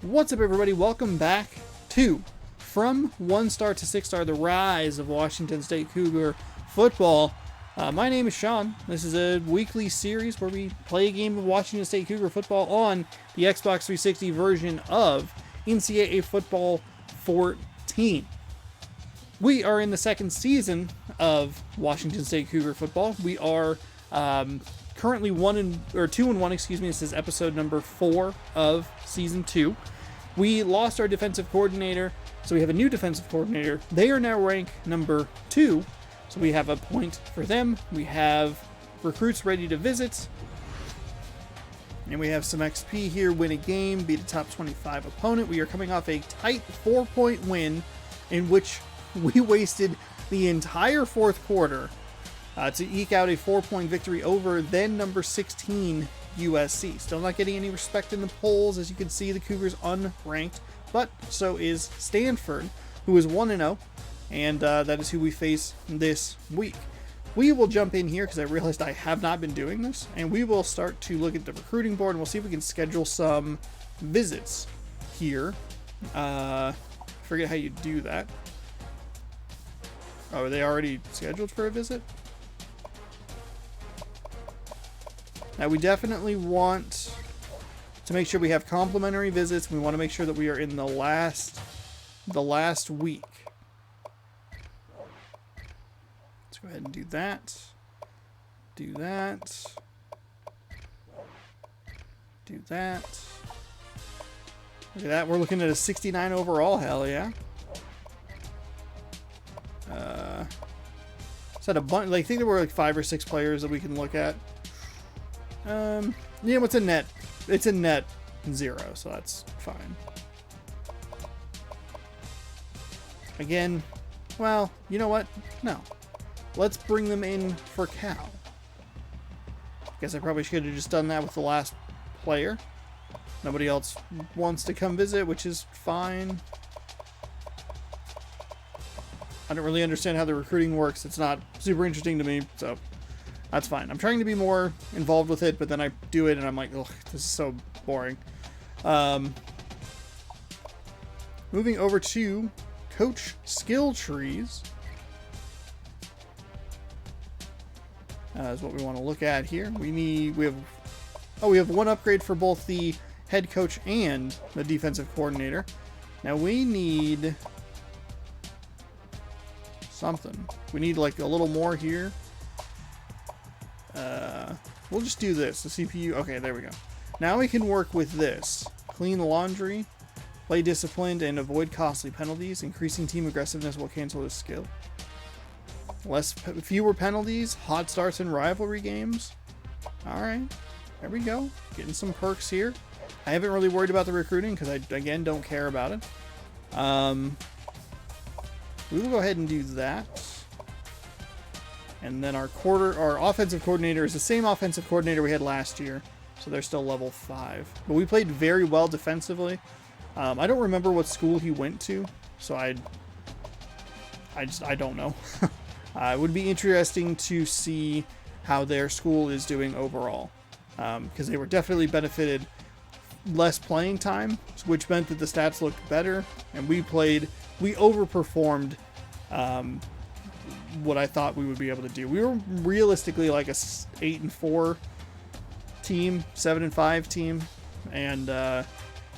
What's up, everybody? Welcome back to From 1-Star to 6-Star, the rise of Washington State Cougar football. My name is Sean. This is a weekly series where we play a game of Washington State Cougar football on the Xbox 360 version of Ncaa Football 14. We are in the second season of Washington State Cougar football. We are currently 2-1. This is episode number 4 of season 2. We lost our defensive coordinator, so we have a new defensive coordinator. They are now ranked number 2, so we have a point for them. We have recruits ready to visit, and we have some XP here. Win a game, beat a top 25 opponent. We are coming off a tight 4-point win in which we wasted the entire fourth quarter to eke out a 4-point victory over then number 16 USC. Still not getting any respect in the polls. As you can see, the Cougars unranked, but so is Stanford, who is 1-0, and that is who we face this week. We will jump in here because I realized I have not been doing this, and we will start to look at the recruiting board, and we'll see if we can schedule some visits here. Forget how you do that. Oh, are they already scheduled for a visit? Now, we definitely want to make sure we have complimentary visits. We want to make sure that we are in the last week. Let's go ahead and do that. Do that. Do that. Look at that. We're looking at a 69 overall. Hell yeah. Is that a bunch? I think there were like 5 or 6 players that we can look at. Yeah, what's a net? It's a net 0, so that's fine. Again, well, you know what? No. Let's bring them in for Cal. Guess I probably should have just done that with the last player. Nobody else wants to come visit, which is fine. I don't really understand how the recruiting works. It's not super interesting to me, so that's fine. I'm trying to be more involved with it, but then I do it and I'm like, ugh, this is so boring. Moving over to coach skill trees is what we want to look at here. We have one upgrade for both the head coach and the defensive coordinator. Now we need something. We need like a little more here. We'll just do this. The CPU. Okay, there we go. Now we can work with this. Clean laundry, play disciplined, and avoid costly penalties. Increasing team aggressiveness will cancel this skill. Fewer penalties, hot starts in rivalry games. All right, there we go. Getting some perks here. I haven't really worried about the recruiting because I, again, don't care about it. We will go ahead and do that. And then our offensive coordinator is the same offensive coordinator we had last year, so they're still level 5. But we played very well defensively. I don't remember what school he went to, so I don't know. It would be interesting to see how their school is doing overall, because they were definitely benefited less playing time, which meant that the stats looked better, and we overperformed what I thought we would be able to do. We were realistically like a 8-4 team, 7-5 team, and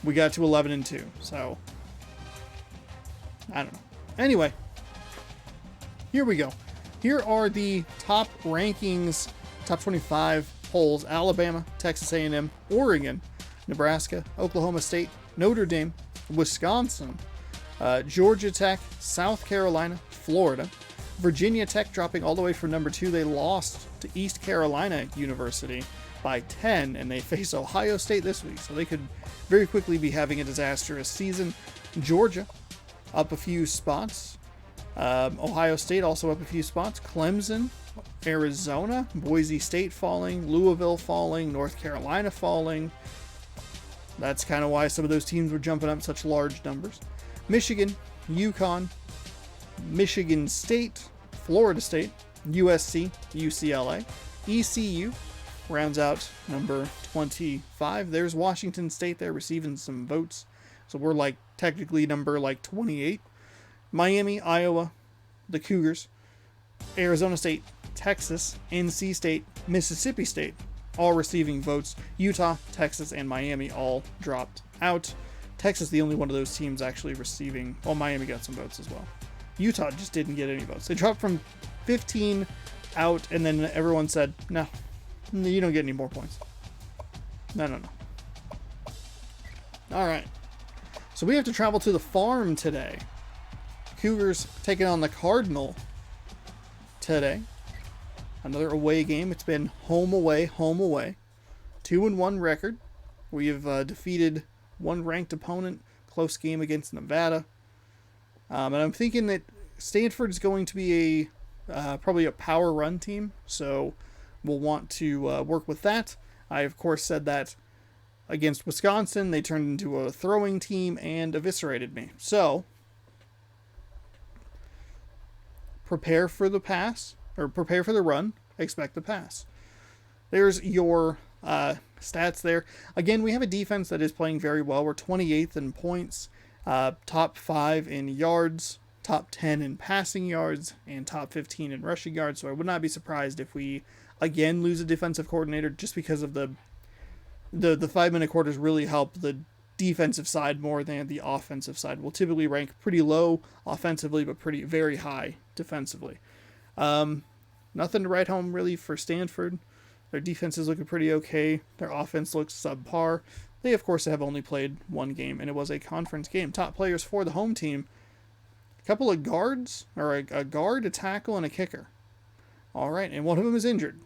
we got to 11-2. So I don't know. Anyway, here we go. Here are the top rankings, top 25 polls: Alabama, Texas A&M, Oregon, Nebraska, Oklahoma State, Notre Dame, Wisconsin, Georgia Tech, South Carolina, Florida, Virginia Tech dropping all the way from number 2. They lost to East Carolina University by 10, and they face Ohio State this week, so they could very quickly be having a disastrous season. Georgia up a few spots. Ohio State also up a few spots. Clemson, Arizona, Boise State falling, Louisville falling, North Carolina falling. That's kind of why some of those teams were jumping up such large numbers. Michigan, UConn, Michigan State, Florida State, USC, UCLA, ECU rounds out number 25. There's Washington State there receiving some votes. So we're like technically number like 28. Miami, Iowa, the Cougars, Arizona State, Texas, NC State, Mississippi State, all receiving votes. Utah, Texas, and Miami all dropped out. Texas, the only one of those teams actually receiving. Well, Miami got some votes as well. Utah just didn't get any votes. They dropped from 15 out, and then everyone said, no, you don't get any more points. No. All right. So we have to travel to the farm today. Cougars taking on the Cardinal today. Another away game. It's been home away. 2-1 record. We have defeated one ranked opponent. Close game against Nevada. And I'm thinking that Stanford is going to be probably a power run team. So we'll want to work with that. I, of course, said that against Wisconsin. They turned into a throwing team and eviscerated me. So prepare for the pass, or prepare for the run, expect the pass. There's your stats there. Again, we have a defense that is playing very well. We're 28th in points, top 5 in yards, top 10 in passing yards, and top 15 in rushing yards. So I would not be surprised if we, again, lose a defensive coordinator, just because of the 5-minute quarters really help the defensive side more than the offensive side. We'll typically rank pretty low offensively, but very high defensively. Nothing to write home really for Stanford. Their defense is looking pretty okay. Their offense looks subpar. They, of course, have only played one game, and it was a conference game. Top players for the home team: a couple of guards, or a guard, a tackle, and a kicker. All right, and one of them is injured.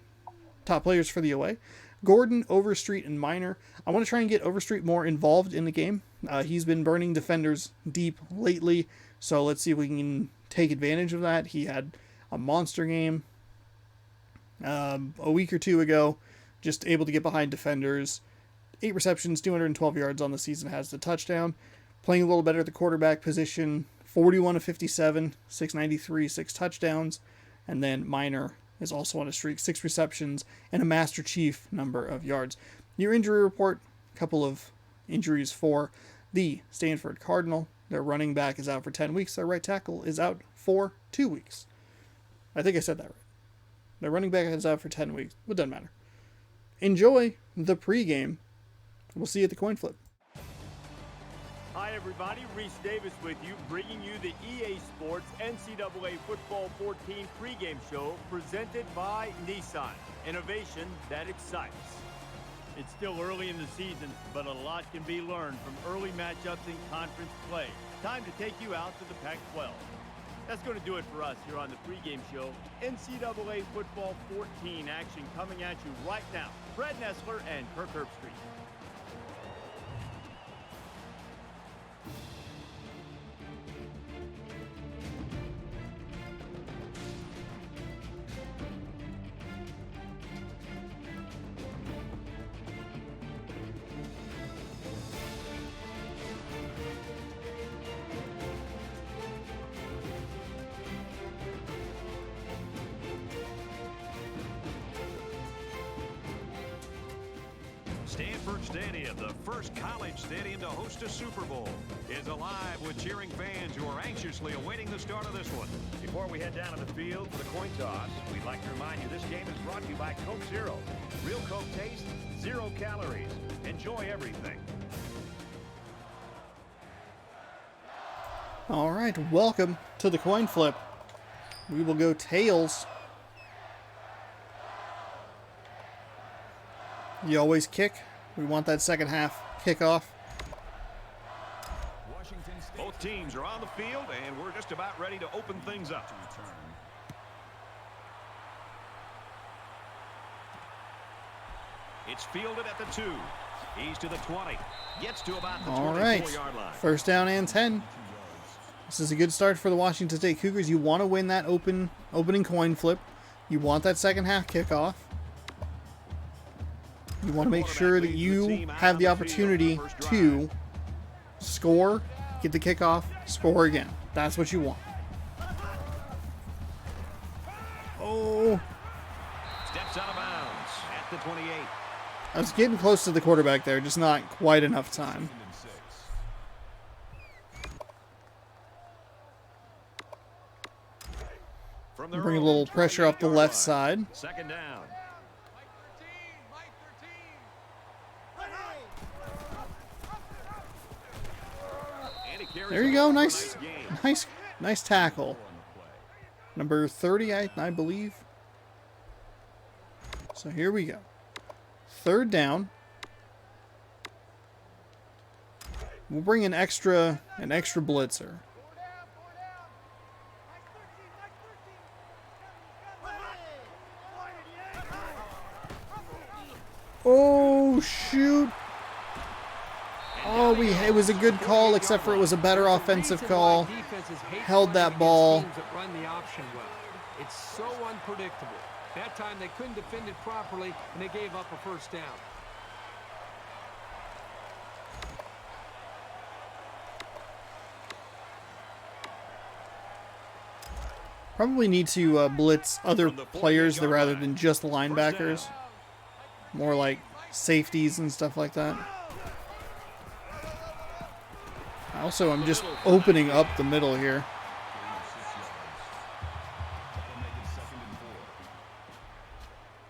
Top players for the away: Gordon, Overstreet, and Minor. I want to try and get Overstreet more involved in the game. He's been burning defenders deep lately, so let's see if we can take advantage of that. He had a monster game a week or two ago, just able to get behind defenders. 8 receptions, 212 yards on the season, has the touchdown. Playing a little better at the quarterback position, 41 of 57, 693, 6 touchdowns. And then Minor is also on a streak, 6 receptions, and a Master Chief number of yards. Your injury report: a couple of injuries for the Stanford Cardinal. Their running back is out for 10 weeks. Their right tackle is out for 2 weeks. I think I said that right. Their running back is out for 10 weeks. It doesn't matter. Enjoy the pregame. We'll see you at the coin flip. Hi, everybody. Reese Davis with you, bringing you the EA Sports NCAA Football 14 pregame show presented by Nissan. Innovation that excites. It's still early in the season, but a lot can be learned from early matchups in conference play. Time to take you out to the Pac-12. That's going to do it for us here on the pregame show. NCAA Football 14 action coming at you right now. Fred Nessler and Kirk Herbstreit. Stanford Stadium, the first college stadium to host a Super Bowl, is alive with cheering fans who are anxiously awaiting the start of this one. Before we head down to the field for the coin toss, we'd like to remind you this game is brought to you by Coke Zero. Real Coke taste, 0 calories. Enjoy everything. All right, welcome to the coin flip. We will go tails. You always kick. We want that second half kickoff. Both teams are on the field, and we're just about ready to open things up. It's fielded at the 2. He's to the 20. Gets to about the 24-yard line. First down and 10. This is a good start for the Washington State Cougars. You want to win that opening coin flip. You want that second half kickoff. You want to make sure that you have the opportunity to score, get the kickoff, score again. That's what you want. Oh. Steps out of bounds at the 28. I was getting close to the quarterback there, just not quite enough time. their Bring a own little pressure up the 28-yard left line. side. Second down. And he carries There you it go. over for a Nice, gain. nice tackle. Number 30, I believe. So here we go. Third down. We'll bring an extra blitzer. Oh shoot! Oh, it was a good call, except for it was a better offensive call. Held that ball. It's so unpredictable. That time they couldn't defend it properly, and they gave up a first down. Probably need to blitz other players rather than just linebackers. More like safeties and stuff like that. Also, I'm just opening up the middle here.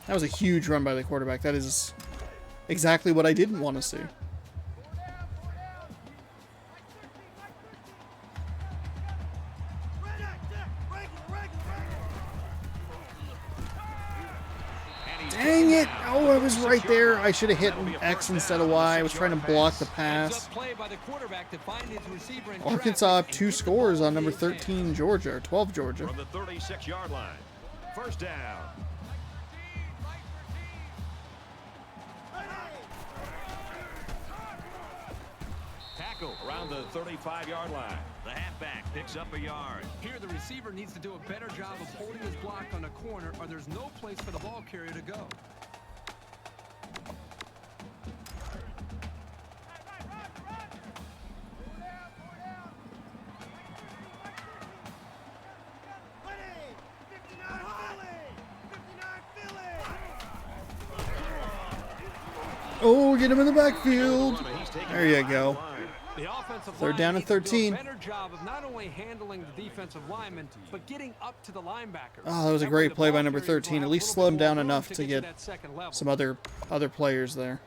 That was a huge run by the quarterback. That is exactly what I didn't want to see. Dang it! Oh, I was right there. I should have hit X instead of Y. I was trying to block the pass. Arkansas up 2 scores on number 13 Georgia, or 12 Georgia. From the 36-yard line. First down. Tackle around the 35-yard line. The halfback picks up a yard. Here, the receiver needs to do a better job of holding his block on a corner, or there's no place for the ball carrier to go. Oh, get him in the backfield. There you go. Third down and 13. Better job of not only handling the defensive lineman, but getting up to the linebacker. Oh, that was a great play by number 13. At least slow him down enough to get some other players there.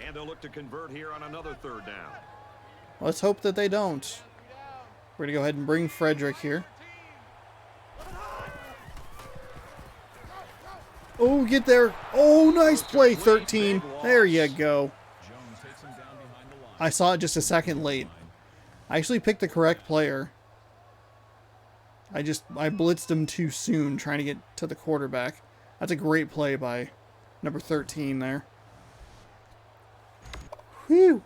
And they'll look to convert here on another third down. Let's hope that they don't. We're going to go ahead and bring Frederick here. Oh, get there. Oh, nice play, 13. There you go. I saw it just a second late. I actually picked the correct player. I blitzed him too soon trying to get to the quarterback. That's a great play by number 13 there. Whew.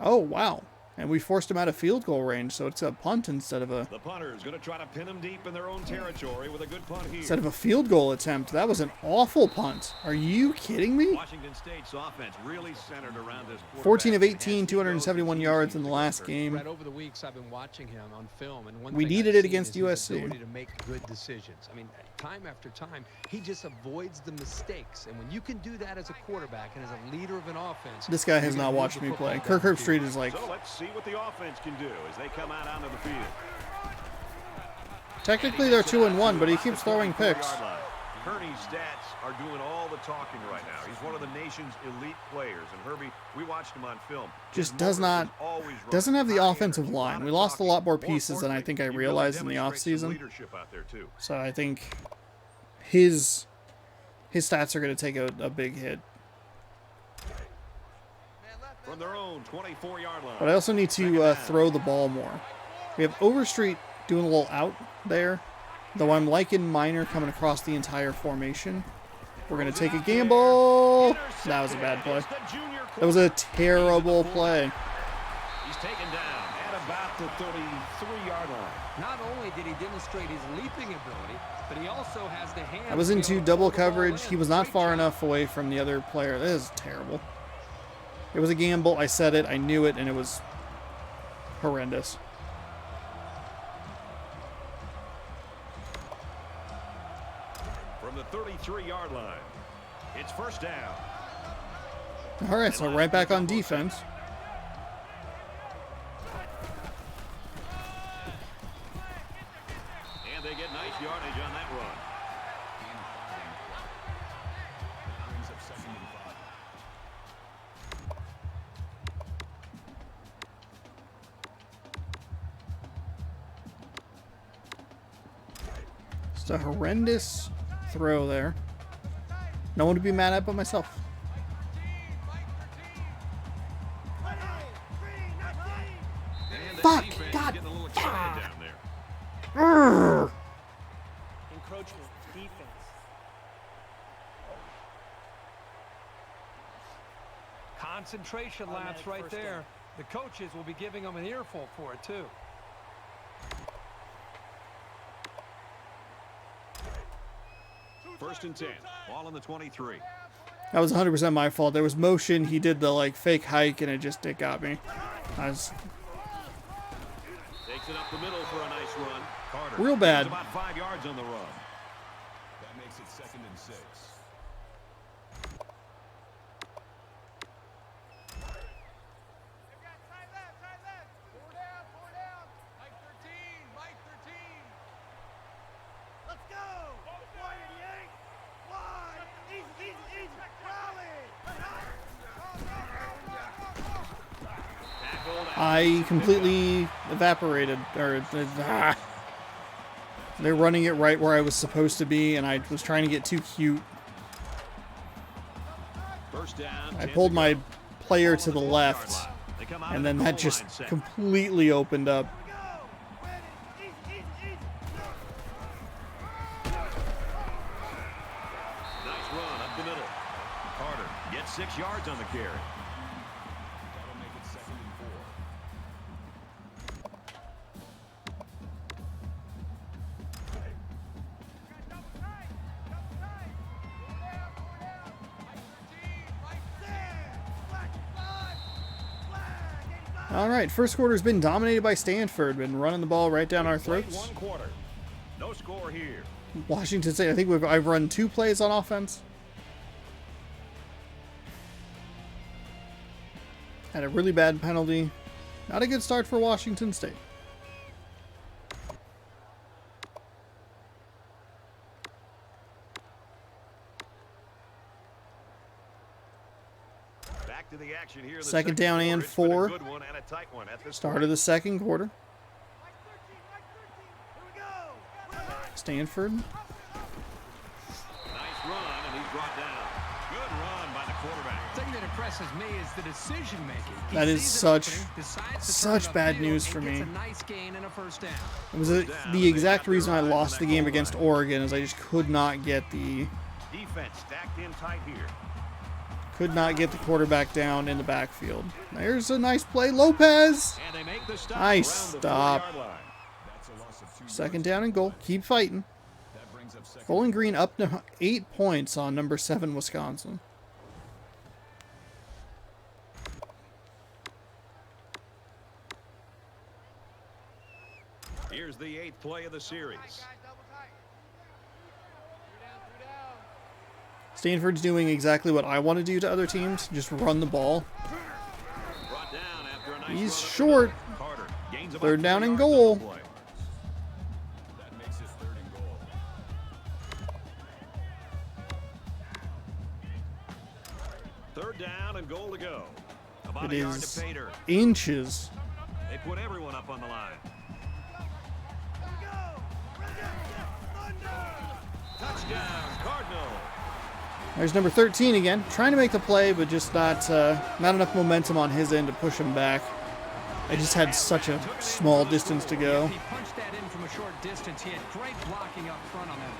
Oh, wow. And we forced him out of field goal range, so it's a punt instead of a... The punter's going to try to pin him deep in their own territory with a good punt here. Instead of a field goal attempt. That was an awful punt. Are you kidding me? Washington State's offense really centered around this 14 of 18, 271 yards in the last game. Right over the weeks I've been watching him on film, and one We thing needed I've it against seen is his USC. ability to make good decisions. I mean, time after time, he just avoids the mistakes. And when you can do that as a quarterback and as a leader of an offense, This guy has not watched me play. Kirk Herbstreit is like... So let's see what the offense can do as they come out onto the field. Technically they're 2-1, but he keeps throwing picks. Kearney's stats are doing all the talking right now. He's one of the nation's elite players, and Herbie, we watched him on film. Just doesn't have the offensive line. We lost a lot more pieces than I think I realized in the offseason. So I think his stats are going to take a big hit. From their own 24-yard line. But I also need to throw the ball more. We have Overstreet doing a little out there, though I'm liking Minor coming across the entire formation. We're going to take a gamble. That was a bad play. That was a terrible play. He's taken down at about the 33-yard line. not only did he demonstrate his leaping ability, but he also has the hands. I was into double coverage. He was not far enough away from the other player. That is terrible. It was a gamble. I said it. I knew it, and it was horrendous. From the 33-yard line, it's first down. All right, so right back on defense. yardage on that run. Brings up 2nd and 5. It's a horrendous throw there. No one to be mad at but myself. And the Fuck! defense God! getting a little excited down there. Urgh. Encroachment defense. Concentration Automatic laps right first there. down. The coaches will be giving them an earful for it, too. First and 10. Ball on the 23. That was 100% my fault. There was motion. He did the like fake hike, and it got me. I was Takes it up the middle for a nice run. Carter. real bad. About 5 yards on the run. That makes it 2nd and 6. I completely evaporated. They're running it right where I was supposed to be, and I was trying to get too cute. First down. I pulled my player to the left, and then that just completely opened up. Nice run up the middle. Carter gets 6 yards on the carry. That'll make it 2nd and 4. All right, first quarter's been dominated by Stanford, been running the ball right down our Played throats. 1 quarter. No score here. Washington State, I think I've run 2 plays on offense. Had a really bad penalty. Not a good start for Washington State. Back to the action here in the Second down quarter. and It's been a 4. good one and a tight one at this Start point. of the second quarter. Stanford. Nice run, and he's brought down. Good run by the quarterback. The thing that impresses me is the decision making. That is such bad news for me. A nice gain and a first down. It was the exact reason I lost the game against Oregon, is I just could not get the Defense stacked in tight here. quarterback down in the backfield. There's a nice play, Lopez. And they make the stop Nice around the stop. 4-yard line. That's a loss of 2 Second down and goal. Keep fighting. That brings up 2nd. Bowling Green up to 8 points on number 7 Wisconsin. Here's the 8th play of the series. Stanford's doing exactly what I want to do to other teams. Just run the ball. Brought down after a nice He's run up the short. middle. Carter gains about 3rd down 3 and yards on goal. the play. That makes it 3rd and goal. Third down and goal to go. About It a yard is to Pater. inches. They put everyone up on the line. Touchdown, Cardinal. There's number 13 again, trying to make the play, but just not enough momentum on his end to push him back. I just had such a small distance to go. He punched that in from a short distance. He had great blocking up front on that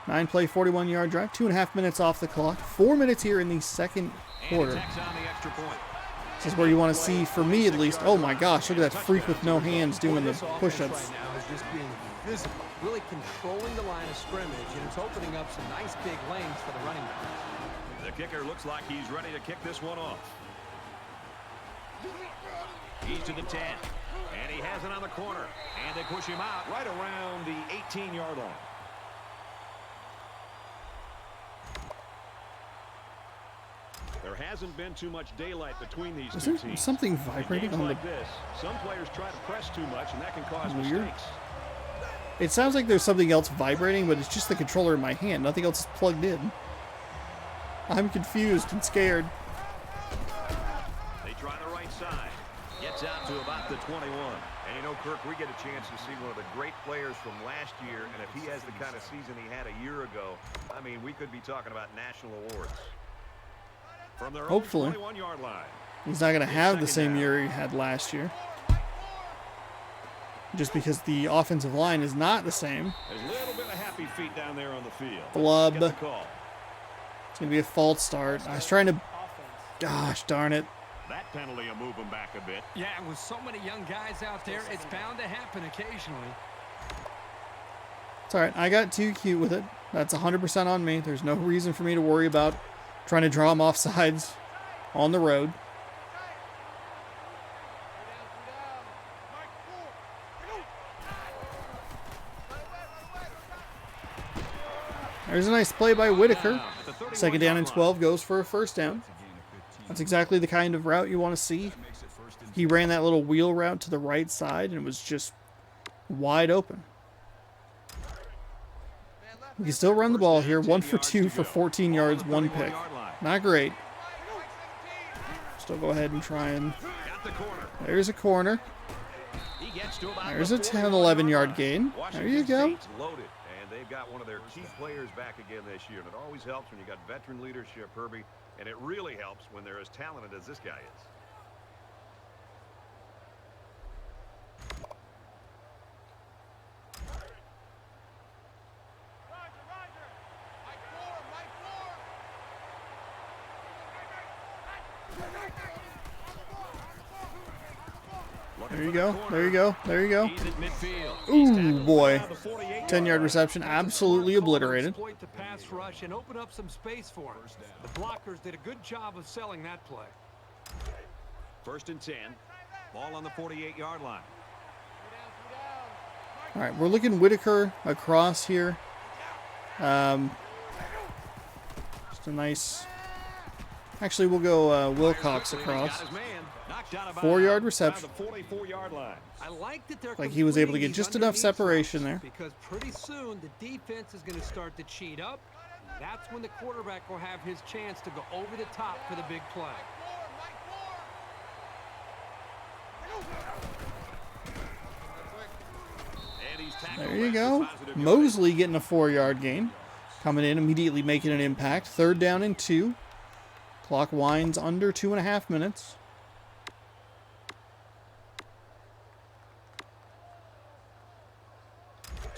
play. 9-play, 41-yard drive, 2.5 minutes off the clock. 4 minutes here in the second And quarter. he tacks on the extra point. This is where you want to see, for me at least, oh my gosh, look at that freak with no hands doing the push-ups. Right now is just being visible, really controlling the line of scrimmage, and it's opening up some nice big lanes for the running back. The kicker looks like he's ready to kick this one off. He's to the 10, and he has it on the corner, and they push him out right around the 18-yard line. There hasn't been too much daylight between these Is two there teams. something In vibrating games on the... like this, some players try to press too much, and that can cause Weird. mistakes. It sounds like there's something else vibrating, but it's just the controller in my hand. Nothing else is plugged in. I'm confused and scared. They try the right side. Gets out to about the 21. And you know, Kirk, we get a chance to see one of the great players from last year, and if he has the kind of season he had a year ago, I mean, we could be talking about national awards. From their Hopefully. 21-yard line. He's not going to have the same year he had last year. Just because the offensive line is not the same. There's a little bit of happy feet down there on the field. Flub. Get the call. It's going to be a false start. I was trying to... Gosh darn it. That penalty will move him back a bit. Yeah, with so many young guys out there, it's bound to happen occasionally. It's all right. I got too cute with it. That's 100% on me. There's no reason for me to worry about trying to draw him off sides on the road. There's a nice play by Whitaker. Second down and 12 goes for a first down. That's exactly the kind of route you want to see. He ran that little wheel route to the right side and it was just wide open. We can still run the ball here. 1 for 2 for 14 yards, 1 pick. Not great. Still go ahead and try and... There's a corner. There's a 10, 11-yard gain. There you go. They've got one of their key players back again this year, and it always helps when you got veteran leadership, Herbie, and it really helps when they're as talented as this guy is. There you go. There you go. There you go. Ooh, boy. 10-yard reception, absolutely obliterated. To pass rush and open up some space for him. The blockers did a good job of selling that play. 1st and 10. Ball on the 48-yard line. All right, we're looking Whitaker across here. Just a nice... Actually, we'll go Wilcox across. 4-yard reception. Like he was able to get just enough separation there. Because pretty soon the defense is going to start to cheat up. That's when the quarterback will have his chance to go over the top for the big play. There you go. Mosley getting a 4-yard gain. Coming in, immediately making an impact. 3rd down and 2. Clock winds under 2.5 minutes.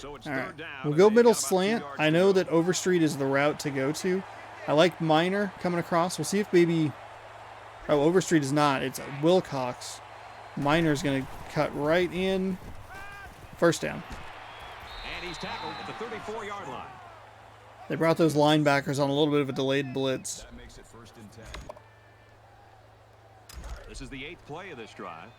All right, we'll go middle slant. I know that Overstreet is the route to go to. I like Minor coming across. We'll see if maybe... Oh, Overstreet is not. It's Wilcox. Minor's going to cut right in. First down. And he's tackled at the 34-yard line. They brought those linebackers on a little bit of a delayed blitz. That makes it 1st and 10. This is the 8th play of this drive.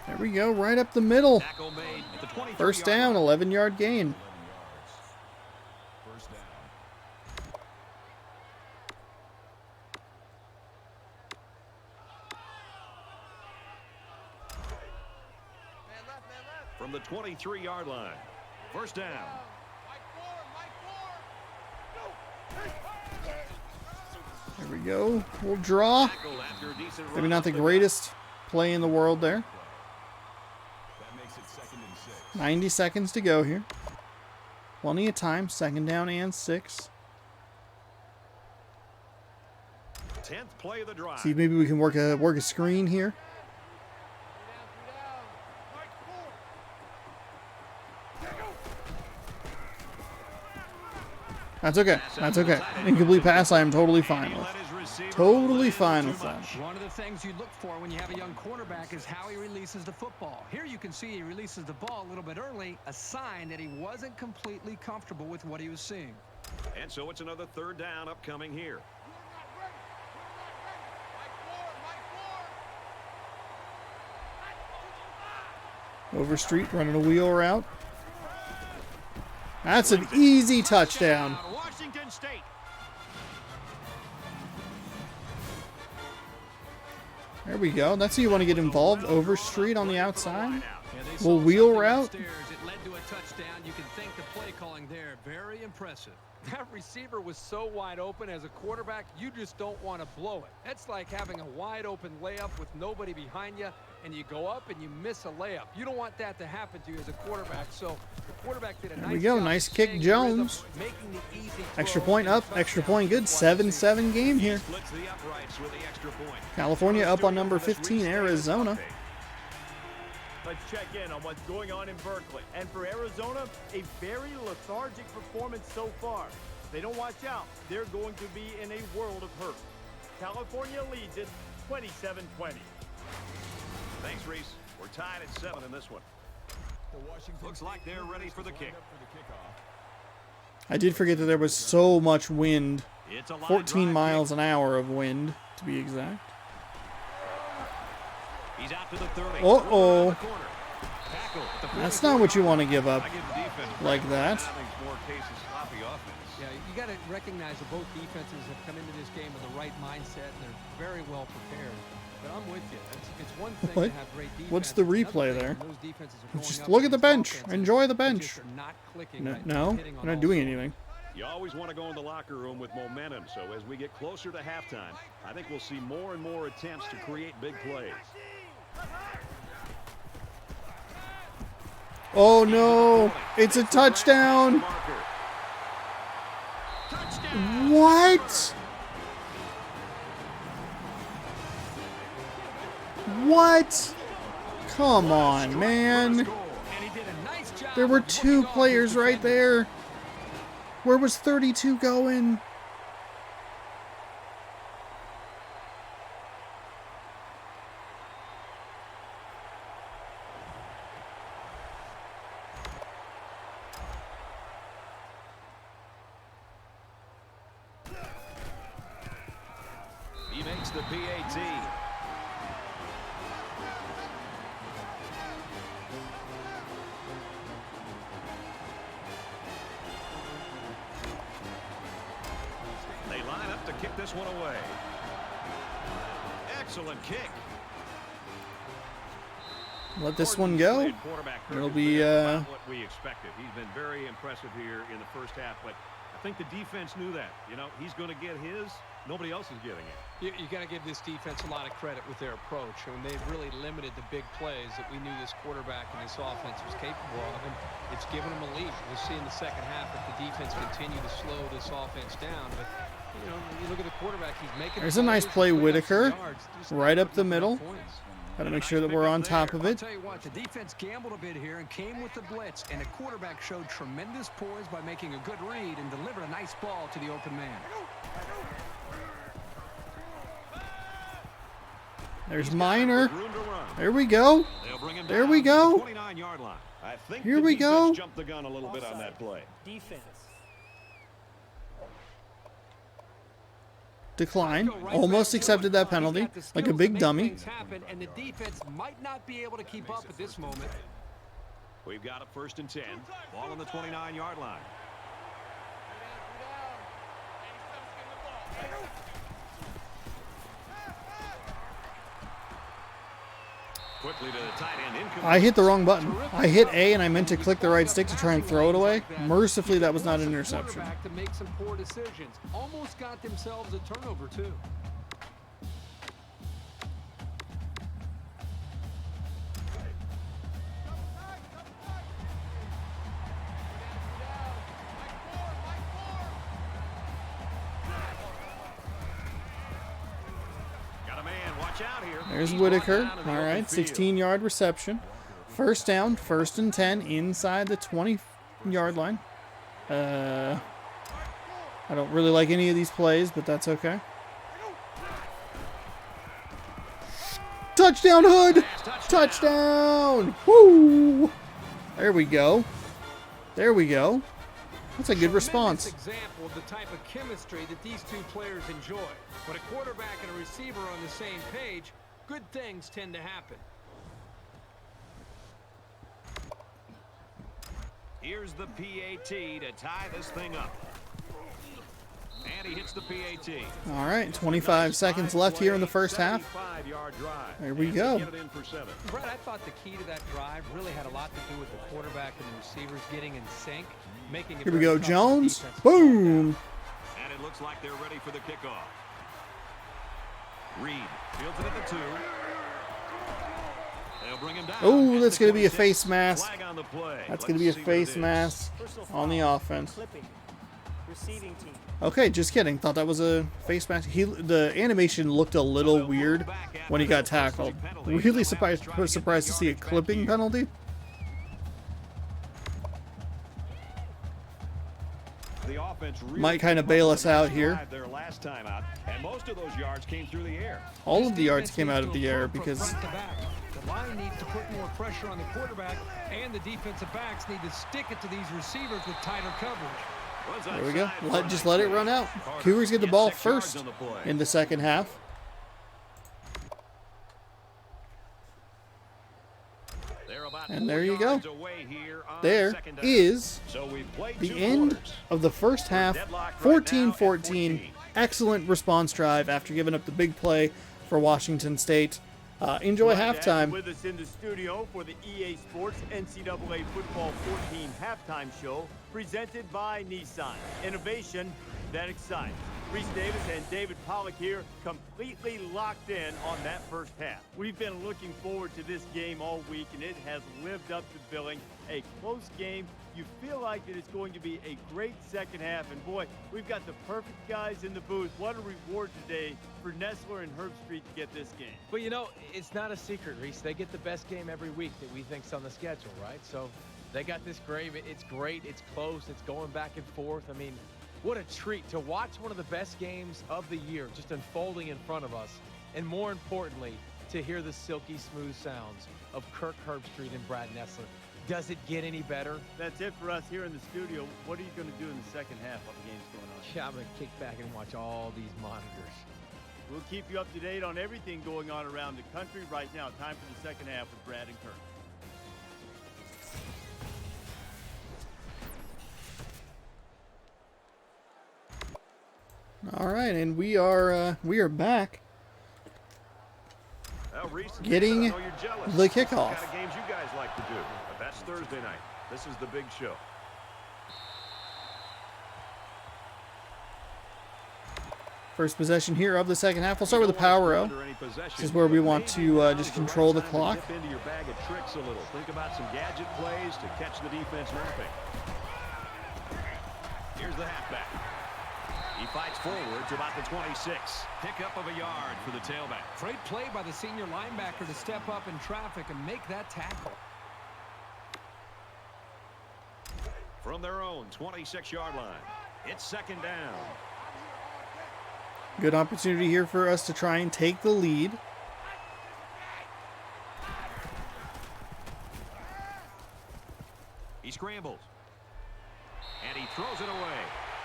There we go, right up the middle. First down, 11-yard gain. First down. From the 23-yard line. First down. There we go. We'll draw. Maybe not the greatest play in the world there. That makes it 2nd and 6. 90 seconds to go here. Plenty of time. 2nd down and 6. 10th play of the drive. See if maybe we can work a screen here. That's okay. That's okay. Incomplete pass, I am totally fine with. Totally fine with that. One of the things you look for when you have a young quarterback is how he releases the football. Here you can see he releases the ball a little bit early, a sign that he wasn't completely comfortable with what he was seeing. And so it's another 3rd down upcoming here. Overstreet running a wheel route. That's an easy touchdown. Washington State. There we go. That's how you want to get involved. Overstreet on the outside. Yeah, they Little saw wheel something route. upstairs. It led to a touchdown. You can thank the play calling there. Very impressive. That receiver was so wide open. As a quarterback, you just don't want to blow it. That's like having a wide open layup with nobody behind you, and you go up and you miss a layup. You don't want that to happen to you as a quarterback. So the quarterback did a There nice we go. job Nice kick, staying Jones. rhythm, making the easy Extra throw, point and up. Extra point good. 7-7 game here. Splits the uprights with the extra point. California up on number 15, Arizona. Let's check in on what's going on in Berkeley. And for Arizona, a very lethargic performance so far. If they don't watch out, they're going to be in a world of hurt. California leads it 27-20. Thanks, Reese. We're tied at 7 in this one. Looks like they're ready for the kick. I did forget that there was so much wind. It's a line 14 drive miles kick. an hour of wind, to be exact. He's out to the 30. Uh-oh. Tackle at the That's not what you want to give up I give the defense like that. I think more cases sloppy offense. Yeah, you got to recognize that both defenses have come into this game with the right mindset, and they're very well prepared. But I'm with you. It's one thing What? to have great defense. What's the It's another replay thing there? when those defenses are going Just up look at the against bench. offenses Enjoy the that bench. just are not clicking No, right, no, hitting we're on not all doing cylinders. anything. You always want to go in the locker room with momentum, so as we get closer to halftime, I think we'll see more and more attempts to create big plays. Oh no! It's a touchdown! What? What? Come on, man. And he did a nice job There were of two looking off players his right defender. there. Where was 32 going? He makes the PAT. They line up to kick this one away. Excellent kick. Let this one go. It'll be, what we expected. He's been very impressive here in the first half, but I think the defense knew that. You know, he's going to get his. Nobody else is getting it. You got to give this defense a lot of credit with their approach. I mean, they've really limited the big plays that we knew this quarterback and this offense was capable of, and it's given them a lead. We'll see in the second half if the defense continue to slow this offense down. But, you know, you look at the quarterback, he's making There's a nice play, plays, putting up some Whitaker, yards, just right not up the putting middle. enough points. Gotta make sure that we're on top of I'll it. tell you what, the defense gambled a bit here and came with the blitz, and the quarterback showed tremendous poise by making a good read and delivered a nice ball to the open man. There's Minor. Room to run. There we go. They'll bring him There down we to the go. 29-yard line. I think Here the we defense go. jumped the gun a little bit on that play. Defense. Decline. Almost accepted that penalty. Like a big dummy. And the defense might not be able to keep up at this moment. We've got a 1st and 10. Ball on the 29-yard line. Quickly to the tight end. Incomplete. I hit the wrong button. I hit A and I meant to click the right stick to try and throw it away. Mercifully, that was not an interception. To make some poor decisions. Almost got themselves a turnover, too. Got a man. Watch out here. There's He's Whitaker. walking out of the All open right, field. 16-yard reception. First down, 1st and 10 inside the 20-yard line. I don't really like any of these plays, but that's okay. Touchdown, Hood! Touchdown! Woo! There we go. There we go. That's a good response. Example of the type of chemistry that these two players enjoy. When a quarterback and a receiver are on the same page, good things tend to happen. Here's the PAT to tie this thing up. And he hits the PAT. All right, 25 seconds left here in the first half. 75-yard drive. There we And go. they get it in for 7. Brett, I thought the key to that drive really had a lot to do with the quarterback and the receivers getting in sync, making it Here we very go, tough for the Jones. defense to Boom. And it looks like they're ready for the kickoff. Reed fields it at the 2. They'll bring him down. Oh, at that's the going to be a 26. face mask. Flag on the play. That's Let's going to be a see what it face is. mask Personal on the foul. offense. Clipping. Receiving team. Okay, just kidding. Thought that was a face mask. The animation looked a little weird when he got tackled. Really surprised to see a clipping penalty. The offense really Might kind of bail us out here. their last time out, and most of those yards came through the air. All of the yards came out of the air because The line needs to put more pressure on the quarterback, and the defensive backs need to stick it to these receivers with tighter coverage. there we go. Just let it run out. Cougars get the ball first in the second half. And there you go. There is the end of the first half. 14-14. Excellent response drive after giving up the big play for Washington State. Enjoy halftime. With us in the studio for the EA Sports NCAA Football 14 halftime show, presented by Nissan. Innovation that excites. Reese Davis and David Pollock here, completely locked in on that first half. We've been looking forward to this game all week, and it has lived up to billing. A close game. You feel like that it's going to be a great second half, and boy, we've got the perfect guys in the booth. What a reward today for Nessler and Herbstreit to get this game. But you know, it's not a secret, Reese. They get the best game every week that we think's on the schedule, right? So they got this great. It's great. It's close. It's going back and forth. I mean, what a treat to watch one of the best games of the year just unfolding in front of us. And more importantly, to hear the silky smooth sounds of Kirk Herbstreit and Brad Nessler. Does it get any better? That's it for us here in the studio. What are you going to do in the second half while the game's going on? Yeah, I'm going to kick back and watch all these monitors. We'll keep you up to date on everything going on around the country right now. Time for the second half with Brad and Kirk. All right, and we are back. Reese, Getting I know you're jealous. the kickoff. What kind of games you guys like to do? But that's Thursday night. This is the big show. First possession here of the second half. We'll start with the power row. This is where we want to just control the clock. Dip into your bag of tricks a little. Think about some gadget plays to catch the defense napping. Here's the halfback. He fights forward to about the 26. Pickup of a yard for the tailback. Great play by the senior linebacker to step up in traffic and make that tackle. From their own 26-yard line. It's second down. Good opportunity here for us to try and take the lead. He scrambles. And he throws it away.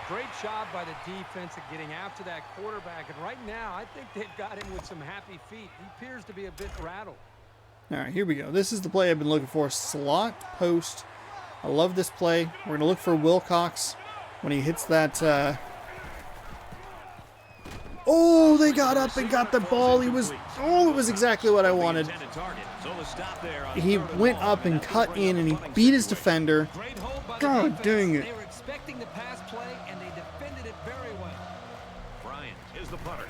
Great job by the defense at getting after that quarterback. And right now, I think they've got him with some happy feet. He appears to be a bit rattled. All right, here we go. This is the play I've been looking for. Slot post. I love this play. We're going to look for Wilcox when he hits that. Oh, they got up and got the ball. It was exactly what I wanted. He went up and cut in, and he beat his defender. God dang it. They were expecting the pass play, and they defended it very well. Bryant is the punter.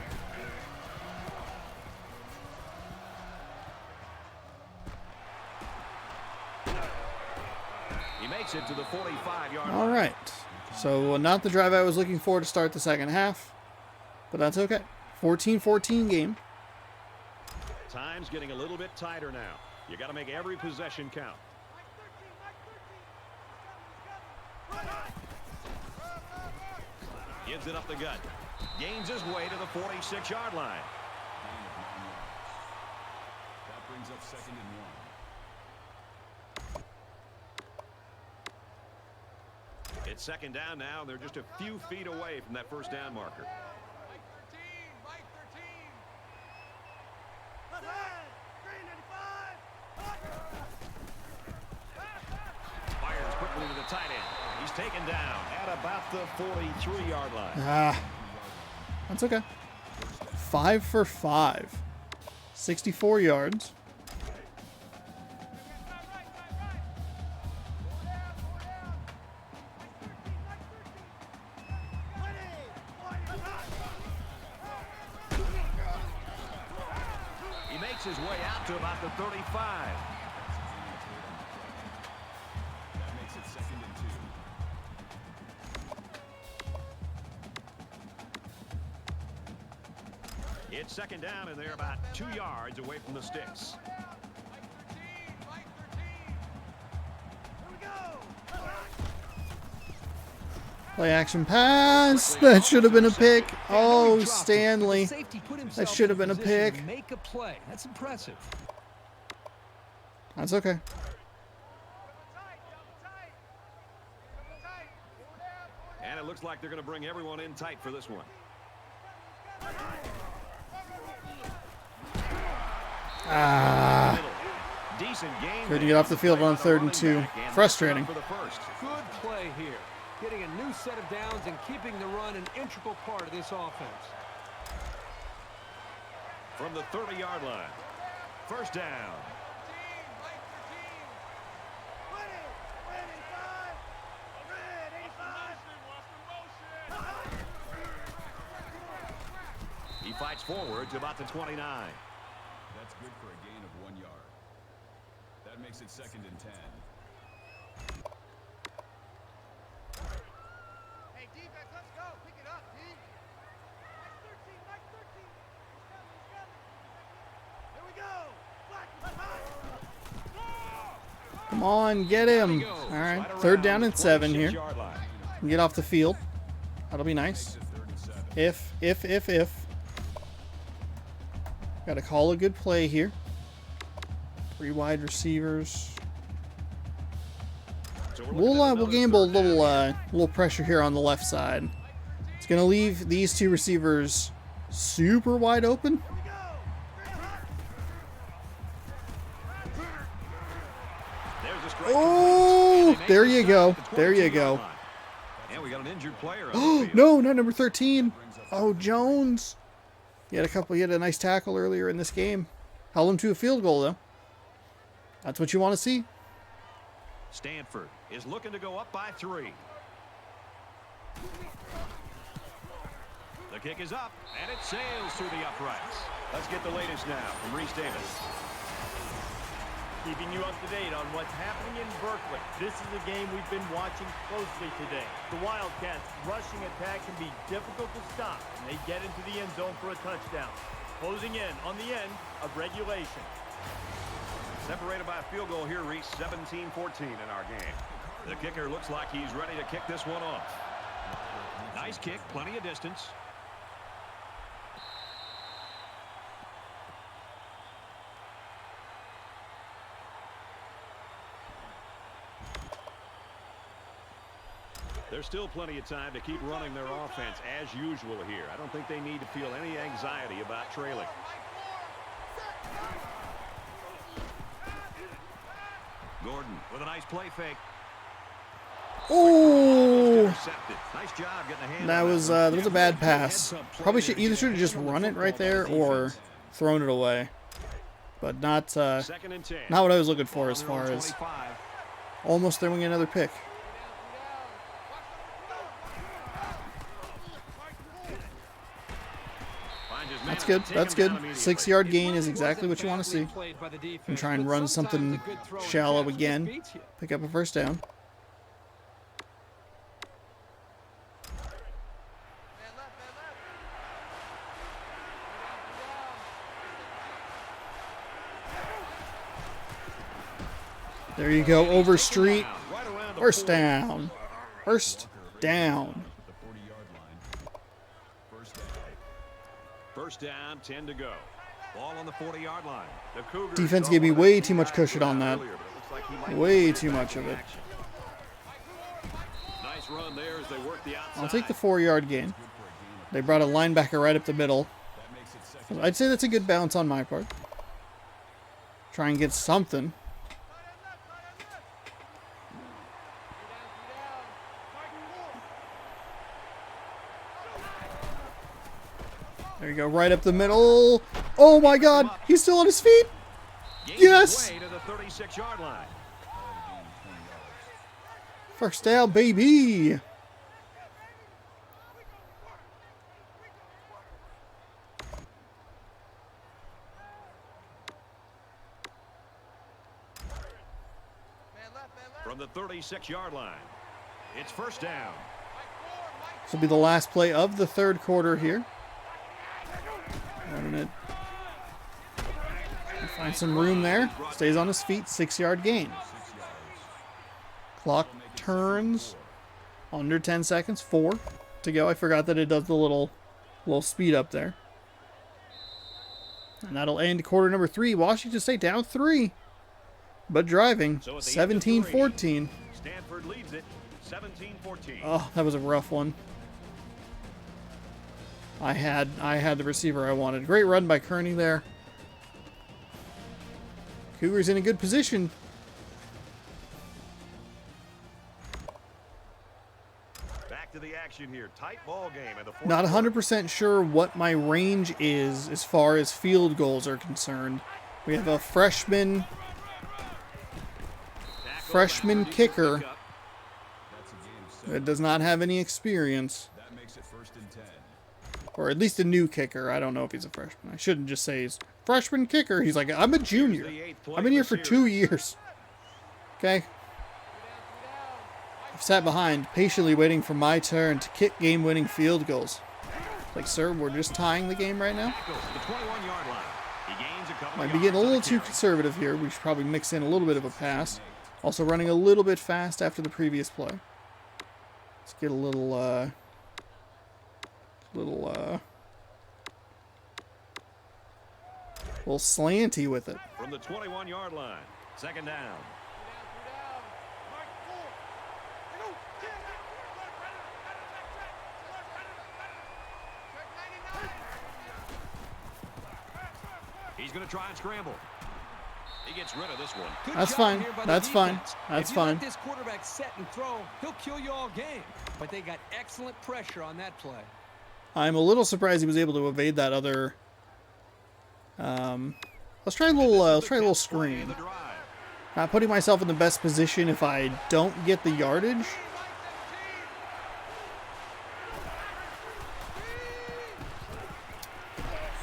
He makes it to the 45-yard line. All right. So not the drive I was looking for to start the second half, but that's okay. 14-14 game. Time's getting a little bit tighter now. You got to make every possession count. Gives it up the gut. Gains his way to the 46-yard line. That brings up second and 1. It's second down now. They're just a few feet away from that first down marker. Fires quickly to the tight end. He's taken down at about the 43-yard line. That's okay. 5 for 5. 64 yards. He makes his way out to about the 35. That makes it 2nd and 2. It's 2nd down, and they're about 2 yards away from the sticks. Play action pass. That should have been a pick. Oh, Stanley. That should have been a pick. Make a play. That's impressive. That's okay. And it looks like they're going to bring everyone in tight for this one. Decent game. Good to get off the field on 3rd and 2. Frustrating. For the first. Good play here. Getting a new set of downs and keeping the run an integral part of this offense. From the 30-yard line. 1st down. He fights forward to about the 29. That's good for a gain of 1 yard. That makes it 2nd and 10. Hey, defense, let's go. Pick it up, D. Mike 13. Here we go. Come on, get him. All right, 3rd down and 7 here. Get off the field. That'll be nice. If. Got to call a good play here. 3 wide receivers. We'll gamble a little pressure here on the left side. It's gonna leave these 2 receivers super wide open. Oh, there you go. There you go. And we got an injured player. No, not number 13. Oh, Jones. He had a nice tackle earlier in this game. Held him to a field goal, though. That's what you want to see. Stanford is looking to go up by 3. The kick is up, and it sails through the uprights. Let's get the latest now from Reese Davis. Keeping you up to date on what's happening in Berkeley. This is a game we've been watching closely today. The Wildcats' rushing attack can be difficult to stop, and they get into the end zone for a touchdown. Closing in on the end of regulation. Separated by a field goal here, Reese. 17-14 in our game. The kicker looks like he's ready to kick this one off. Nice kick, plenty of distance. There's still plenty of time to keep running their offense as usual here. I don't think they need to feel any anxiety about trailing. Gordon with a nice play fake. Oh, Nice job getting a hand. that was a bad pass. Probably should have just run it right there or thrown it away, but not what I was looking for as far as almost throwing another pick. That's good. That's good. 6-yard gain is exactly what you want to see. And try and run something shallow again. Pick up a 1st down. There you go. Over street. 1st down. 1st down. 1st down, 10 to go. Ball on the 40-yard line. The Cougars Defense gave me way too much cushion on that. Way too much of it. Nice run there as they work the outside. I'll take the 4-yard gain. They brought a linebacker right up the middle. I'd say that's a good bounce on my part. Try and get something. There you go, right up the middle. Oh my God, he's still on his feet. Yes. Way to the 36-yard line. First down, baby. From the 36-yard line, it's first down. This will be the last play of the third quarter here. Running it. Find some room there. Stays on his feet. 6-yard gain. Clock turns. Under 10 seconds. 4 to go. I forgot that it does the little speed up there. And that'll end quarter number 3. Washington State down 3. But driving. 17-14. Stanford leads it 17-14. Oh, that was a rough one. I had the receiver I wanted. Great run by Kearney there. Cougars in a good position. Back to the action here. Tight ball game in the fourth Not quarter. 100% sure what my range is as far as field goals are concerned. We have a freshman kicker that does not have any experience. That makes it first and 10. Or at least a new kicker. I don't know if he's a freshman. I shouldn't just say he's freshman kicker. He's like, I'm a junior. I've been here for 2 years. Okay. I've sat behind, patiently waiting for my turn to kick game-winning field goals. Like, sir, we're just tying the game right now. The 21-yard line. He gains a couple Might be getting a little too conservative here. We should probably mix in a little bit of a pass. Also running a little bit fast after the previous play. Let's get a little slanty with it. From the 21-yard line. Second down. He's going to try and scramble. He gets rid of this one. Good That's job fine. here by the That's fine. defense. That's if you fine. let this quarterback set and throw, he'll kill you all game. But they got excellent pressure on that play. I'm a little surprised he was able to evade that other. Let's try a little screen. Not putting myself in the best position if I don't get the yardage.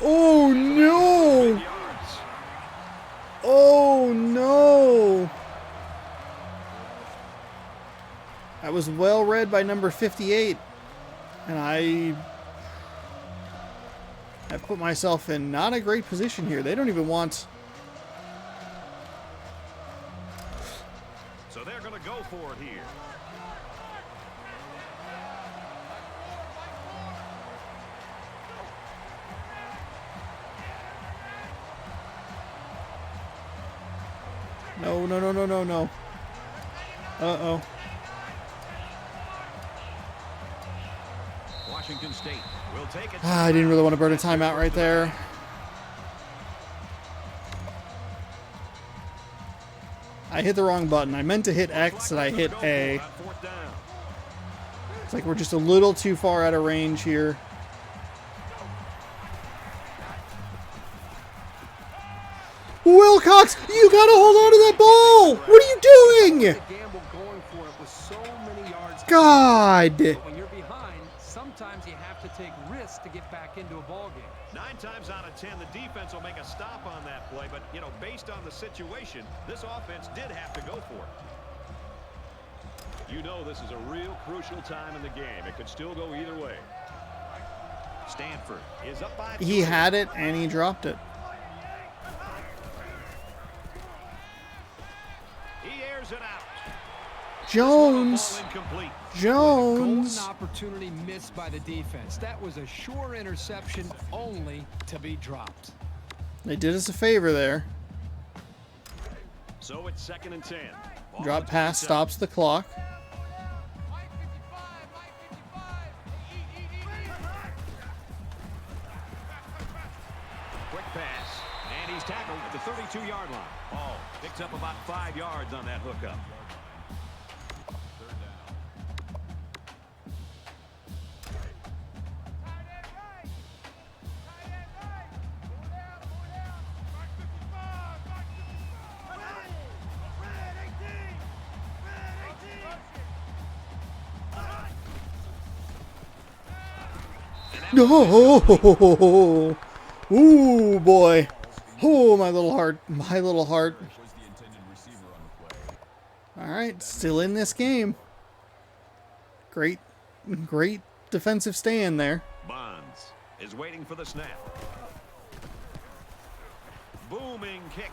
Oh no! Oh no! That was well read by number 58. And I've put myself in not a great position here. They don't even want... So they're going to go for it here. No, no, no, no, no, no. Uh-oh. Washington State will take it. I didn't really want to burn a timeout right there. I hit the wrong button. I meant to hit X and I hit A. It's like we're just a little too far out of range here. Wilcox, you gotta hold on to that ball! What are you doing? God! When you're behind, sometimes you have to take risks to get back into a ball game. 9 times out of 10, the defense will make a stop on that play, but, you know, based on the situation, this offense did have to go for it. You know this is a real crucial time in the game. It could still go either way. Stanford is up by 2. He had it and he dropped it. He airs it out. Jones. Incomplete. Jones. Golden opportunity missed by the defense. That was a sure interception, only to be dropped. They did us a favor there. So it's 2nd and 10. Drop pass stops the clock. Quick pass, and he's tackled at the 32-yard line. Ball picks up about 5 yards on that hookup. No! Ooh, boy. Oh, my little heart. My little heart. Was the intended receiver on the play. All right, still in this game. Great defensive stand there. Bonds is waiting for the snap. Booming kick.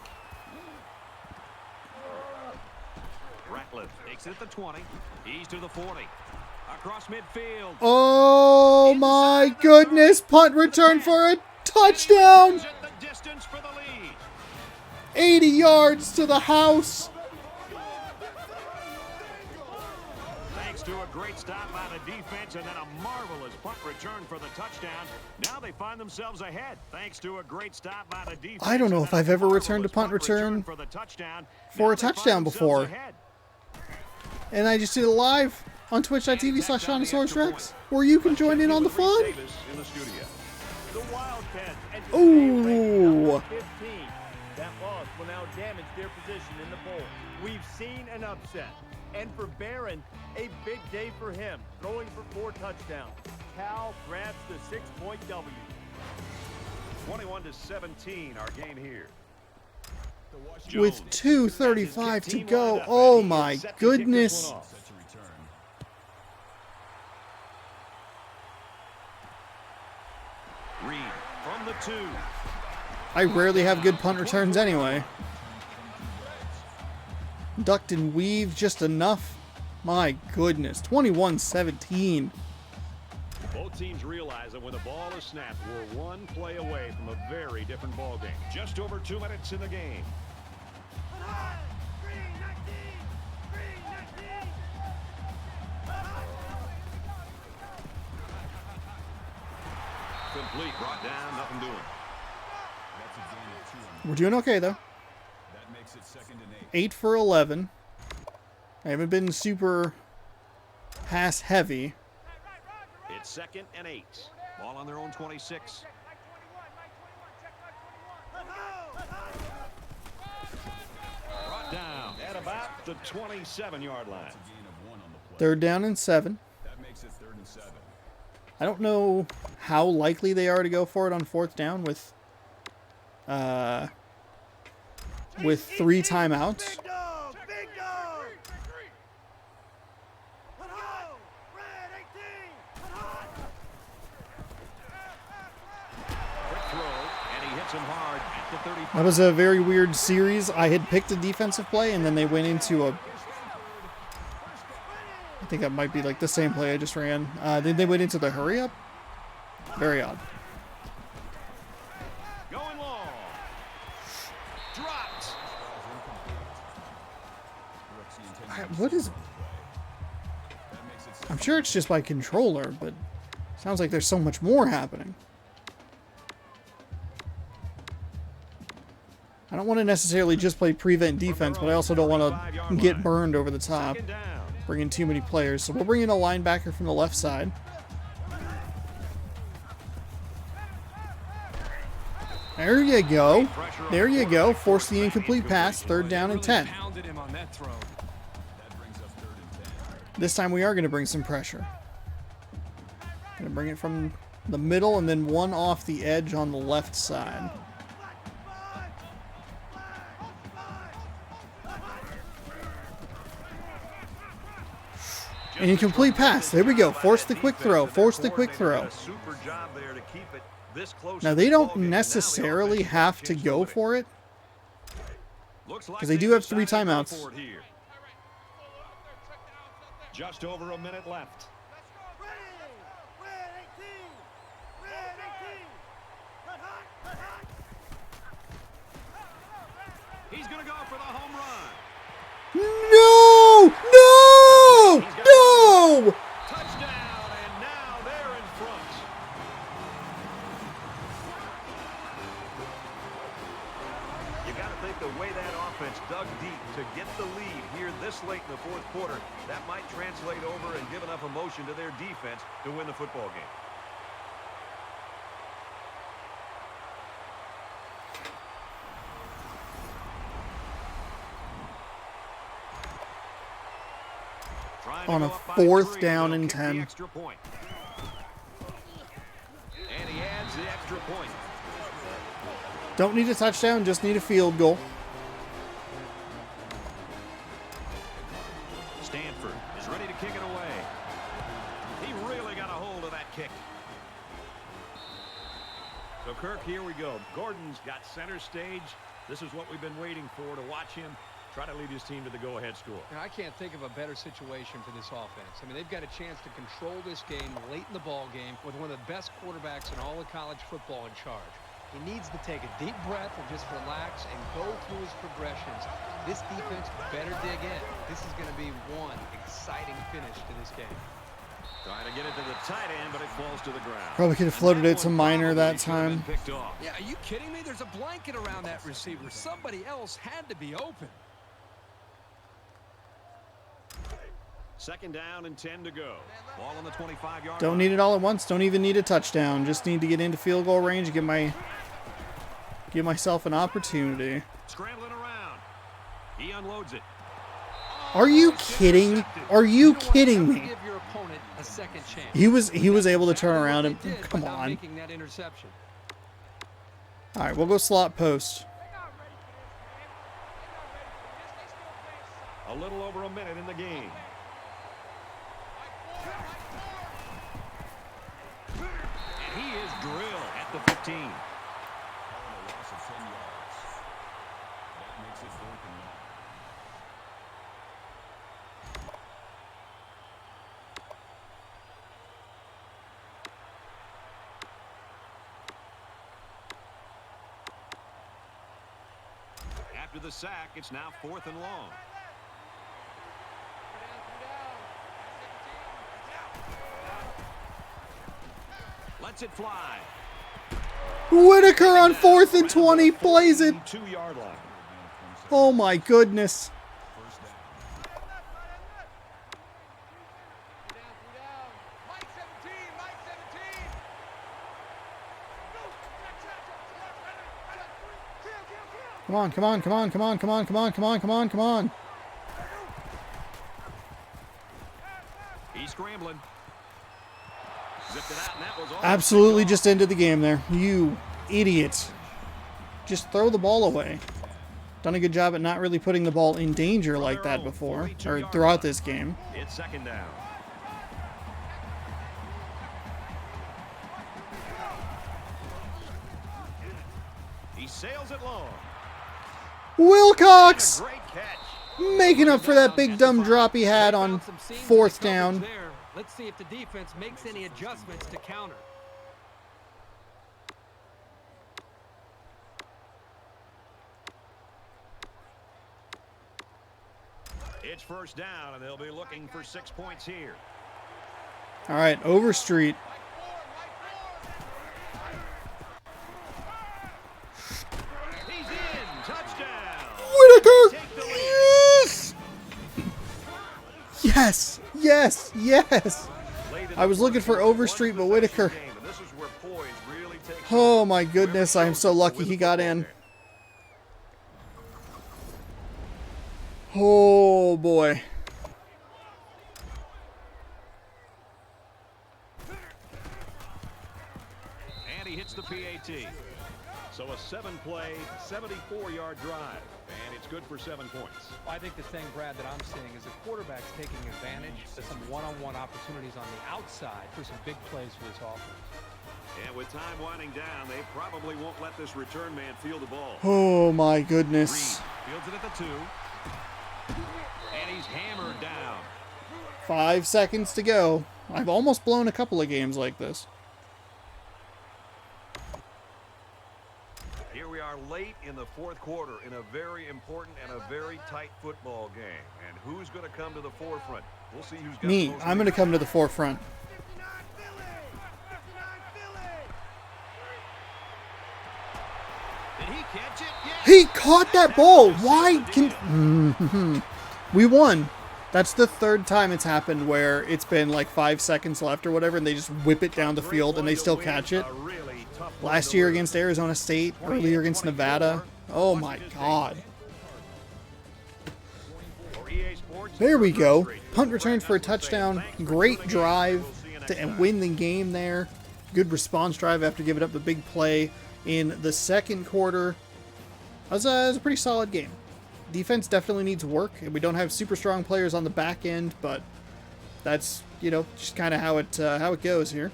Ratliff takes it at the 20. He's to the 40. Across midfield. Oh my goodness! Punt return for a touchdown! At the distance for the lead. 80 yards to the house. Thanks to a great stop by the defense and then a marvelous punt return for the touchdown. Now they find themselves ahead. Thanks to a great stop by the defense. I don't know if I've ever returned a punt return for the touchdown. for a touchdown before. And I just did it live on twitch.tv/ShaunosaurusRex, where you can join in on the fun. The Wildcats enter Ooh. game number 15. That loss will now damage their position in the bowl. We've seen an upset. And for Barron, a big day for him, throwing for 4 touchdowns. Cal grabs the 6-point W. 21-17, our game here. With 2:35 to go. Oh my goodness. Set to return. Reed from the 2. I rarely have good punt returns anyway. Ducked and weaved just enough. My goodness. 21-17. Both teams realize that when the ball is snapped, we're one play away from a very different ball game. Just over 2 minutes in the game. Complete, brought down, nothing doing. That's a gain of 2 on We're doing okay though. that makes it 2nd and 8 8. for 11. I haven't been super pass heavy. It's 2nd and 8. Ball on their own 26. Brought down at about the 27-yard line. That's a gain of 1 on the play. 3rd down and 7. That makes it 3rd and 7. I don't know how likely they are to go for it on 4th down with 3 timeouts. Big dog! Big dog! Red 18! Quick throw, and he hits him hard at the 35. That was a very weird series. I had picked a defensive play and then they went into a... I think that might be like the same play I just ran. Then they went into the hurry up. Very odd. Going long. Dropped. What is... I'm sure it's just by controller, but sounds like there's so much more happening. I don't want to necessarily just play prevent defense, but I also don't want to get burned over the top. Second down. Bring in too many players. So we'll bring in a linebacker from the left side. There you go. There you go. Force the incomplete pass. 3rd down and 10. Pounded him on that throw. That brings up 3rd and 10. This time we are going to bring some pressure. Going to bring it from the middle and then one off the edge on the left side. An incomplete pass. There we go. Force the quick throw. Force the quick throw. Super job there to keep it this close. Now they don't necessarily have to go for it, because they do have 3 timeouts. Just over a minute left. Red 18! Red 18! Red hot! Red hot! He's going to go for the home run. No! No! No! Touchdown, and now they're in front. You got to think the way that offense dug deep to get the lead here this late in the 4th quarter, that might translate over and give enough emotion to their defense to win the football game. On a 4th down and 10. extra point. Don't need a touchdown, just need a field goal. Stanford is ready to kick it away. He really got a hold of that kick. So, Kirk, here we go. Gordon's got center stage. This is what we've been waiting for, to watch him try to lead his team to the go-ahead score. And I can't think of a better situation for this offense. I mean, they've got a chance to control this game late in the ball game with one of the best quarterbacks in all of college football in charge. He needs to take a deep breath and just relax and go through his progressions. This defense better dig in. This is going to be one exciting finish to this game. Trying to get it to the tight end, but it falls to the ground. Probably could have floated it to Minor that time. Yeah, are you kidding me? There's a blanket around that receiver. Somebody else had to be open. Second down and 10 to go. Ball on the 25-yard Don't need it all at once. Don't even need a touchdown. Just need to get into field goal range and give myself an opportunity. Scrambling around. He unloads it. Are you kidding? Are you kidding me? Give your opponent a second chance. He was able to turn around and come on. Making that interception. All right, we'll go slot post. A little over a minute in the game. And he is drilled at the 15. A loss of 10 yards. That makes it 4th and 1. After the sack, it's now 4th and long. Lets it fly. Whitaker on 4th and 20 plays it. 2-yard line. Oh my goodness. First down. Mike 17, Mike 17. Come on, come on, come on, come on, come on, come on, come on, come on, come on. He's scrambling. Zipped it out, and that was all. Absolutely just ended the game there. You idiot. Just throw the ball away. Done a good job at not really putting the ball in danger like that before, or throughout this game. It's second down. He sails it long. Wilcox Great catch. making up for that big dumb drop he had on 4th down. Let's see if the defense makes any adjustments to counter. It's first down, and they'll be looking for 6 points here. All right, Overstreet. He's in. Touchdown. Whitaker! Take the lead. Yes! Yes! Yes! Yes! I was looking for Overstreet, but Whitaker. Oh my goodness, I am so lucky he got in. Oh boy. And he hits the PAT. So a 7-play, 74-yard drive. And it's good for 7 points. I think the thing, Brad, that I'm seeing is the quarterback's taking advantage of some one-on-one opportunities on the outside for some big plays for his offense. And with time winding down, they probably won't let this return man field the ball. Oh my goodness. Reed fields it at the 2. And he's hammered down. 5 seconds to go. I've almost blown a couple of games like this. Here we are late in the 4th quarter in a very important and a very tight football game. And who's going to come to the forefront? We'll see who's got Me, the most I'm going to come to the forefront. 59 Philly! 59 Philly! Did he catch it? Yes. He caught that ball. Why can... We won. That's the 3rd time it's happened where it's been like 5 seconds left or whatever, and they just whip it down the field and they still catch it. Last year against Arizona State, earlier against Nevada. Oh my God. There we go. Punt return for a touchdown. Great drive to win the game there. good response drive after giving up the big play in the second quarter. It was a pretty solid game. Defense definitely needs work, and we don't have super strong players on the back end, but that's, just kind of how it goes here.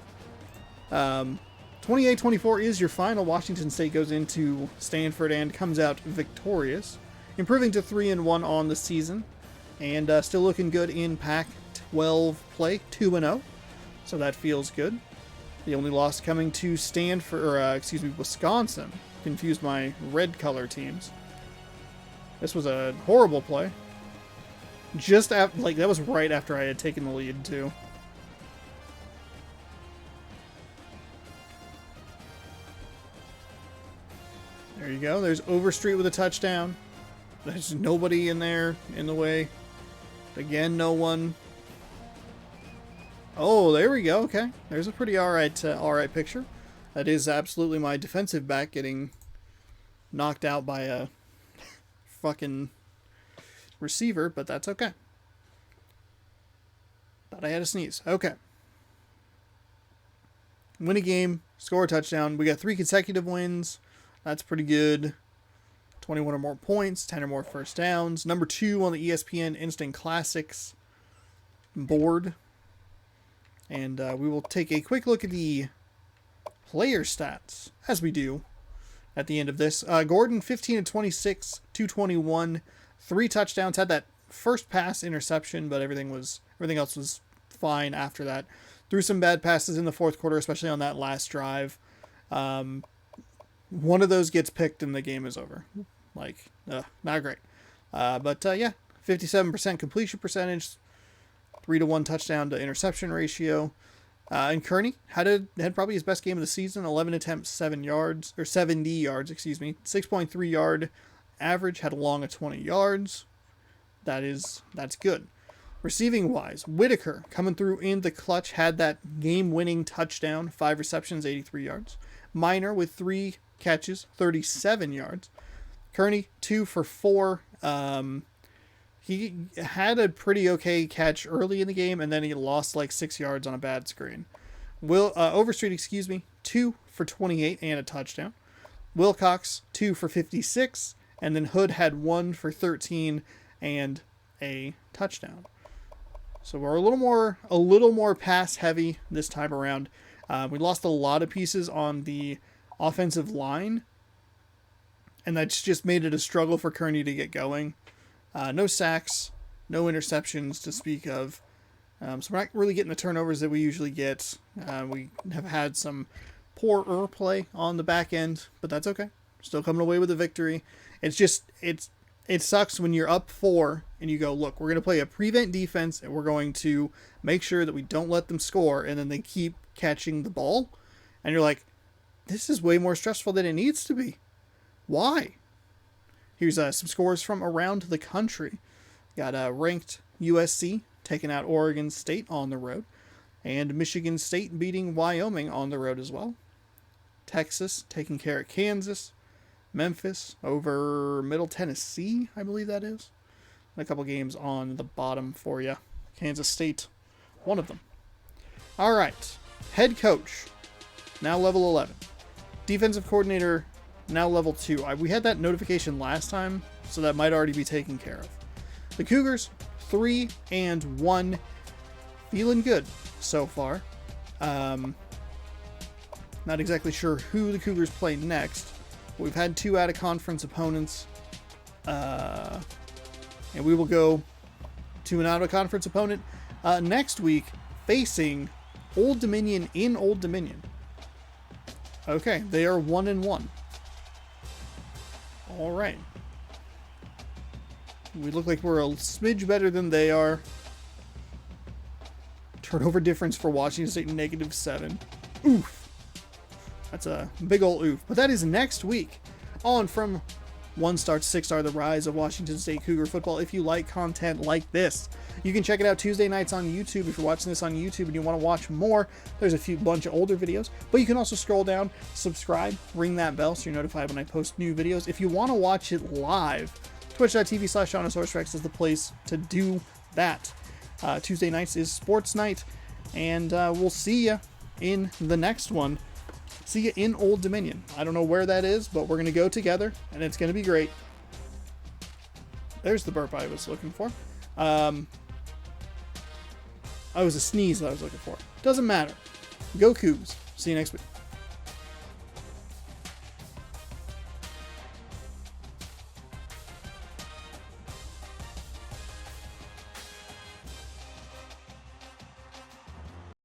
28-24 is your final. Washington State goes into Stanford and comes out victorious, improving to 3-1 on the season, and still looking good in Pac-12 play, 2-0. So that feels good. The only loss coming to Wisconsin. Confused my red color teams. This was a horrible play. Just after, that was right after I had taken the lead too. There you go. There's Overstreet with a touchdown. There's nobody in there in the way. Again, no one. Oh, there we go. Okay, there's a pretty all right picture. That is absolutely my defensive back getting knocked out by a fucking receiver, but that's okay. Thought I had a sneeze. Okay. Win a game, score a touchdown. We got 3 consecutive wins. That's pretty good. 21 or more points, 10 or more first downs. Number 2 on the ESPN Instant Classics board. And we will take a quick look at the player stats, as we do at the end of this. Gordon, 15-26, 221, 3 touchdowns. Had that first pass interception, but everything else was fine after that. Threw some bad passes in the fourth quarter, especially on that last drive. One of those gets picked and the game is over. Not great. But 57% completion percentage, 3-to-1 touchdown to interception ratio. And Kearney had probably his best game of the season. 11 attempts, 70 yards, 6.3 yard average. Had a long of 20 yards. That's good. Receiving wise, Whitaker coming through in the clutch, had that game-winning touchdown, 5 receptions, 83 yards. Minor with 3 catches, 37 yards. Kearney, 2 for 4. He had a pretty okay catch early in the game, and then he lost 6 yards on a bad screen. Overstreet, 2 for 28 and a touchdown. Wilcox, 2 for 56, and then Hood had 1 for 13 and a touchdown. So we're a little more pass heavy this time around. We lost a lot of pieces on the offensive line, and that's just made it a struggle for Kearney to get going. No sacks, no interceptions to speak of. So we're not really getting the turnovers that we usually get. We have had some poorer play on the back end, but that's okay. Still coming away with a victory. It sucks when you're up 4 and you go, look, we're going to play a prevent defense and we're going to make sure that we don't let them score, and then they keep catching the ball. And you're like, this is way more stressful than it needs to be. Why? Here's some scores from around the country. Got ranked USC taking out Oregon State on the road, and Michigan State beating Wyoming on the road as well. Texas taking care of Kansas. Memphis over Middle Tennessee, I believe that is. And a couple games on the bottom for you. Kansas State, one of them. All right. Head coach, now level 11. Defensive coordinator, now level 2. We had that notification last time, so that might already be taken care of. The Cougars, 3-1. Feeling good so far. Not exactly sure who the Cougars play next. We've had 2 out-of-conference opponents. And we will go to an out-of-conference opponent next week, facing Old Dominion in Old Dominion. Okay, they are 1-1. All right. We look like we're a smidge better than they are. Turnover difference for Washington State, -7. Oof. That's a big old oof. But that is next week on From 1-Star to 6-Star, the rise of Washington State Cougar football. If you like content like this, you can check it out Tuesday nights on YouTube. If you're watching this on YouTube and you want to watch more, there's a bunch of older videos. But you can also scroll down, subscribe, ring that bell so you're notified when I post new videos. If you want to watch it live, twitch.tv/SeanOsaurusRex is the place to do that. Tuesday nights is sports night, and we'll see you in the next one. See you in Old Dominion. I don't know where that is, but we're going to go together, and it's going to be great. There's the burp I was looking for. I was a sneeze that I was looking for. Doesn't matter. Go Cougs. See you next week.